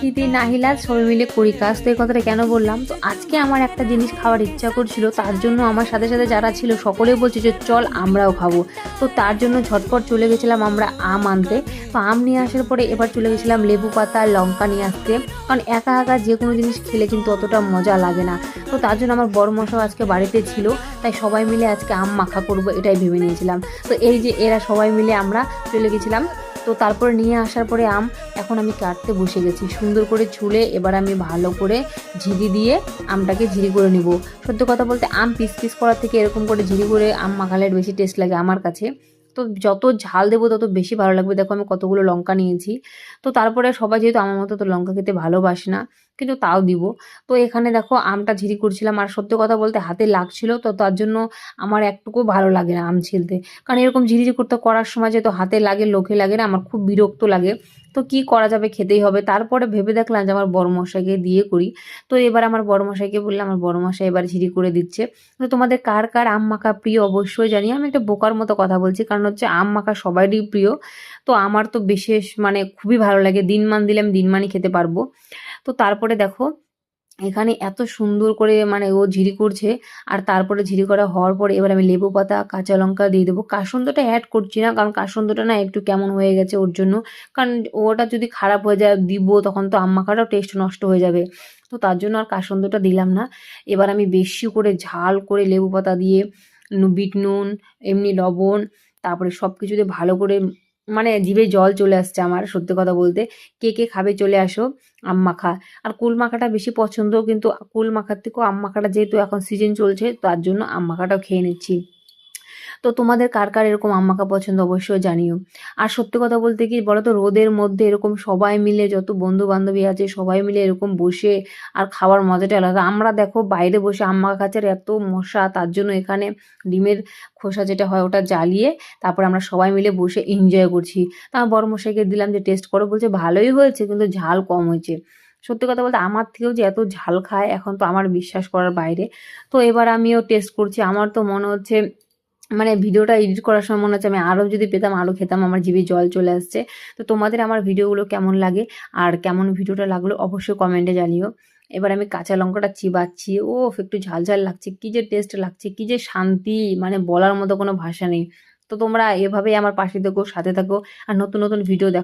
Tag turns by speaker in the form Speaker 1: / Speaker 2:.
Speaker 1: শিথি নাহিলা সবাই মিলে করি কাজ। তো এই কথাটা কেন বললাম, তো আজকে আমার একটা জিনিস খাওয়ার ইচ্ছা করছিল, তার জন্য আমার সাথে সাথে যারা ছিল সকলেই বলছে যে চল আমরাও খাবো। তো তার জন্য ঝটপট চলে গেছিলাম আমরা আম আনতে। তো আম নিয়ে আসার পরে এবার চলে গেছিলাম লেবু পাতা আর লঙ্কা নিয়ে আসতে, কারণ একা একা যে কোনো জিনিস খেলে কিন্তু অতটা মজা লাগে না। তো তার জন্য আমার বড় মশাও আজকে বাড়িতে ছিল, তাই সবাই মিলে আজকে আম মাখা করবো এটাই ভেবে নিয়েছিলাম। তো এই যে এরা সবাই মিলে আমরা চলে গেছিলাম। তো তারপরে নিয়ে আসার পরে আম এখন আমি কাটতে বসে গেছি সুন্দর করে ছুলে। এবার আমি ভালো করে ঝিরি দিয়ে আমটাকে ঝিরি করে নিব। সত্যি কথা বলতে আম পিস পিস করার থেকে এরকম করে ঝিরি করে আম মাখালে বেশি টেস্ট লাগে আমার কাছে। তো যত ঝাল দেবো তত বেশি ভালো লাগবে। দেখো আমি কতগুলো লঙ্কা নিয়েছি। তো তারপরে সবাই যেহেতু আমার মতো তো লঙ্কা খেতে ভালোবাসে না, কিন্তু তাও দিব। তো এখানে দেখো আমটা ঝিরি করছিলাম, আর সত্যি কথা বলতে হাতে লাগছিল, তো তার জন্য আমার একটুকু ভালো লাগে না আম ছিলতে। কারণ এরকম ঝিরিঝিরি করতে করার সময় যেহেতু হাতে লাগে লোকে লাগে না, আমার খুব বিরক্ত লাগে। তো কি করা যাবে, খেতেই হবে। তারপরে ভেবে দেখলাম যে আমার বড়মশাইকে দিয়ে করি। তো এবার আমার বড়মশাইকে বললাম, আমার বড়মশাই এবার ঝিরি করে দিচ্ছে। তো তোমাদের কার কার আম মাখা প্রিয় অবশ্যই জানিয়ে। আমি একটা বোকার মতো কথা বলছি, কারণ হচ্ছে আম মাখা সবারই প্রিয়। তো আমার তো বিশেষ মানে খুবই ভালো লাগে, দিনমান দিলে আমি দিনমানই খেতে পারবো। তো তারপরে দেখো এখানে এত সুন্দর করে মানে ও ঝিরি করছে। আর তারপরে ঝিরি করা হওয়ার পরে এবার আমি লেবু পাতা কাঁচা লঙ্কা দিয়ে দেবো। কাসুন্দাটা অ্যাড করছি না, কারণ কাসুন্দাটা না একটু কেমন হয়ে গেছে ওর জন্য। কারণ ওটা যদি খারাপ হয়ে যায় দিব তখন তো আম মাখাটাও টেস্ট নষ্ট হয়ে যাবে। তো তার জন্য আর কাসুন্দাটা দিলাম না। এবার আমি বেশি করে ঝাল করে লেবু পাতা দিয়ে বিট নুন, এমনি লবণ, তারপরে সব কিছু দিয়ে ভালো করে মানে জিভে জল চলে আসছে আমার সত্যি কথা বলতে। কে কে খাবে চলে আসো আম মাখা। আর কুল মাখাটা বেশি পছন্দ, কিন্তু কুল মাখার থেকেও আম মাখাটা যেহেতু এখন সিজন চলছে তার জন্য আম মাখাটাও খেয়ে নিচ্ছি। তো তোমাদের কার কার এরকম আম মাখা পছন্দ অবশ্যই জানিও। আর সত্যি কথা বলতে কি বলো তো, রোদের মধ্যে এরকম সবাই মিলে যত বন্ধু বান্ধবী আছে সবাই মিলে এরকম বসে আর খাওয়ার মজাটা আলাদা। আমরা দেখো বাইরে বসে আম মাখা খাচ্ছি আর এত মশা, তার জন্য এখানে ডিমের খোসা যেটা হয় ওটা জ্বালিয়ে তারপর আমরা সবাই মিলে বসে এনজয় করছি। তা আমার বড় মশাইকে দিলাম যে টেস্ট করো, বলছে ভালোই হয়েছে কিন্তু ঝাল কম হয়েছে। সত্যি কথা বলতে আমার থেকেও যে এত ঝাল খায় এখন তো আমার বিশ্বাস করার বাইরে। তো এবার আমিও টেস্ট করছি, আমার তো মনে হচ্ছে মানে ভিডিওটা এডিট করার সময় মনে হচ্ছে আমি আরও যদি পেতাম আরও খেতাম, আমার জিভে জল চলে আসছে। তো তোমাদের আমার ভিডিওগুলো কেমন লাগে আর কেমন ভিডিওটা লাগলো অবশ্যই কমেন্টে জানিও। এবার আমি কাঁচা লঙ্কাটা চিবাচ্ছি, ও একটু ঝাল ঝাল লাগছে, কী যে টেস্ট লাগছে, কী যে শান্তি, মানে বলার মতো কোনো ভাষা নেই। তো তোমরা এভাবেই আমার পাশে থেকো, সাথে থাকো, আর নতুন নতুন ভিডিও দেখো।